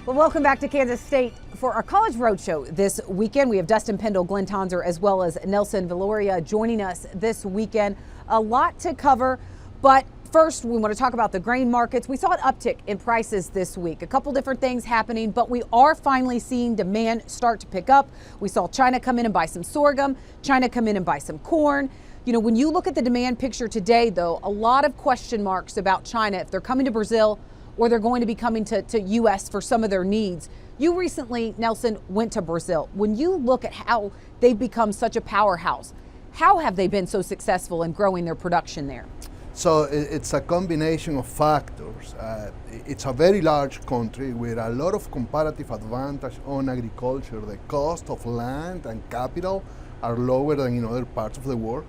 Well, welcome back to Kansas State for our College Roadshow this weekend. We have Dustin, Pendell, Glyn, Tonsor, as well as Nelson Villoria joining us this weekend. A lot to cover, but first we want to talk about the grain markets. We saw an uptick in prices this week. A couple different things happening, but we are finally seeing demand start to pick up. We saw China come in and buy some sorghum, China come in and buy some corn. You know, when you look at the demand picture today, though, a lot of question marks about China, if they're coming to Brazil or they're going to be coming to U.S. for some of their needs. You recently, Nelson, went to Brazil. When you look at how they've become such a powerhouse, how have they been so successful in growing their production there? So it's a combination of factors. It's a very large country with a lot of comparative advantage on agriculture. The cost of land and capital are lower than in other parts of the world.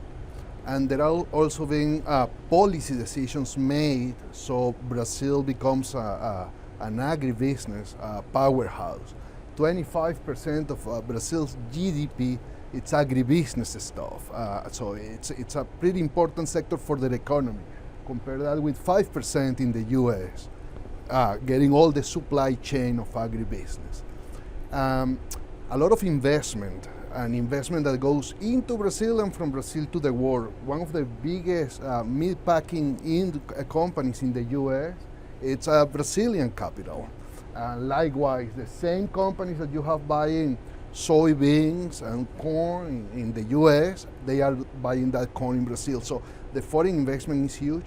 And there are also been policy decisions made, so Brazil becomes an agribusiness powerhouse. 25% of Brazil's GDP, it's agribusiness stuff. So it's a pretty important sector for their economy. Compare that with 5% in the US, getting all the supply chain of agribusiness. A lot of investment, an investment that goes into Brazil and from Brazil to the world. One of the biggest meat packing companies in the US, it's a Brazilian capital. Likewise, the same companies that you have buying soybeans and corn in the US, they are buying that corn in Brazil. So the foreign investment is huge.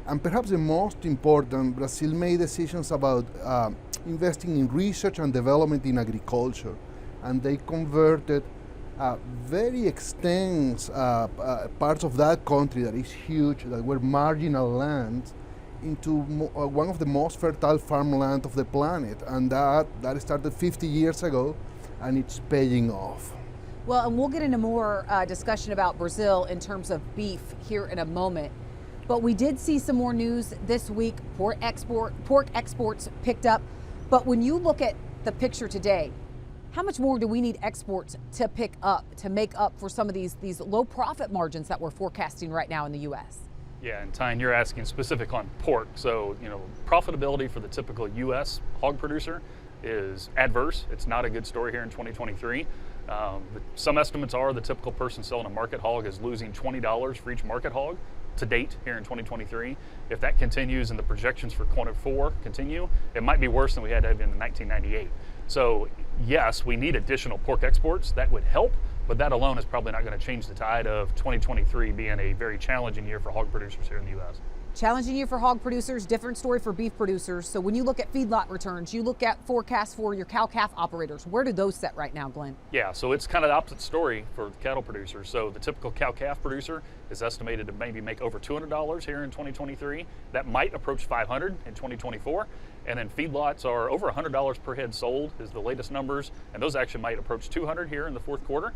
And perhaps the most important, Brazil made decisions about investing in research and development in agriculture. And they converted very extensive parts of that country that is huge, that were marginal lands, into one of the most fertile farmland of the planet. And that started 50 years ago, and it's paying off. Well, and we'll get into more discussion about Brazil in terms of beef here in a moment. But we did see some more news this week. Pork exports picked up. But when you look at the picture today, how much more do we need exports to pick up to make up for some of these low profit margins that we're forecasting right now in the U.S.? Yeah, and Tyne, you're asking specific on pork. So, you know, profitability for the typical U.S. hog producer is adverse. It's not a good story here in 2023. Some estimates are the typical person selling a market hog is losing $20 for each market hog to date here in 2023. If that continues and the projections for Q4 continue, it might be worse than we had in 1998. So yes, we need additional pork exports. That would help, but that alone is probably not going to change the tide of 2023 being a very challenging year for hog producers here in the U.S. Challenging year for hog producers, different story for beef producers. So when you look at feedlot returns, you look at forecasts for your cow-calf operators. Where do those set right now, Glyn? Yeah, so it's kind of the opposite story for cattle producers. So the typical cow-calf producer is estimated to maybe make over $200 here in 2023. That might approach $500 in 2024. And then feedlots are over $100 per head sold is the latest numbers. And those actually might approach $200 here in the fourth quarter.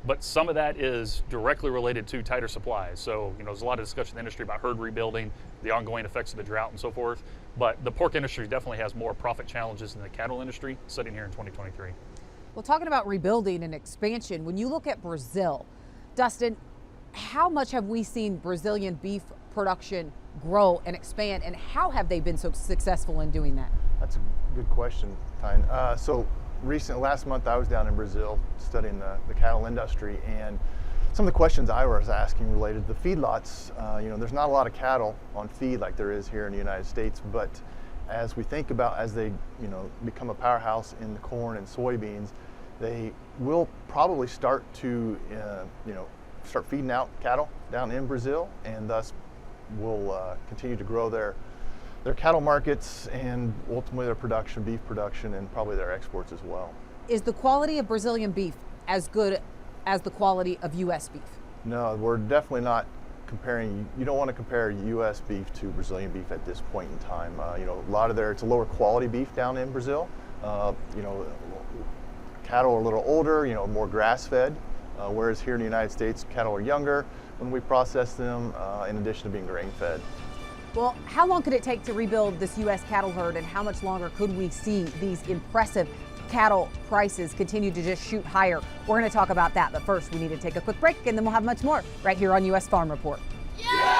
But some of that is directly related to tighter supplies. So, you know, there's a lot of discussion in the industry about herd rebuilding, the ongoing effects of the drought and so forth. But the pork industry definitely has more profit challenges than the cattle industry sitting here in 2023. Well, talking about rebuilding and expansion, when you look at Brazil, Dustin, how much have we seen Brazilian beef production grow and expand, and how have they been so successful in doing that? That's a good question, Tyne. Last month I was down in Brazil studying the cattle industry, and some of the questions I was asking related to the feedlots. You know, there's not a lot of cattle on feed like there is here in the United States, but as we think about as they, you know, become a powerhouse in the corn and soybeans, they will probably start to, start feeding out cattle down in Brazil, and thus will continue to grow their cattle markets and ultimately their production, beef production, and probably their exports as well. Is the quality of Brazilian beef as good as the quality of U.S. beef? No, we're definitely not comparing. You don't want to compare U.S. beef to Brazilian beef at this point in time. It's a lower quality beef down in Brazil. Cattle are a little older, more grass-fed, whereas here in the United States, cattle are younger when we process them, in addition to being grain-fed. Well, how long could it take to rebuild this U.S. cattle herd, and how much longer could we see these impressive cattle prices continue to just shoot higher? We're going to talk about that, but first we need to take a quick break, and then we'll have much more right here on U.S. Farm Report. Yeah!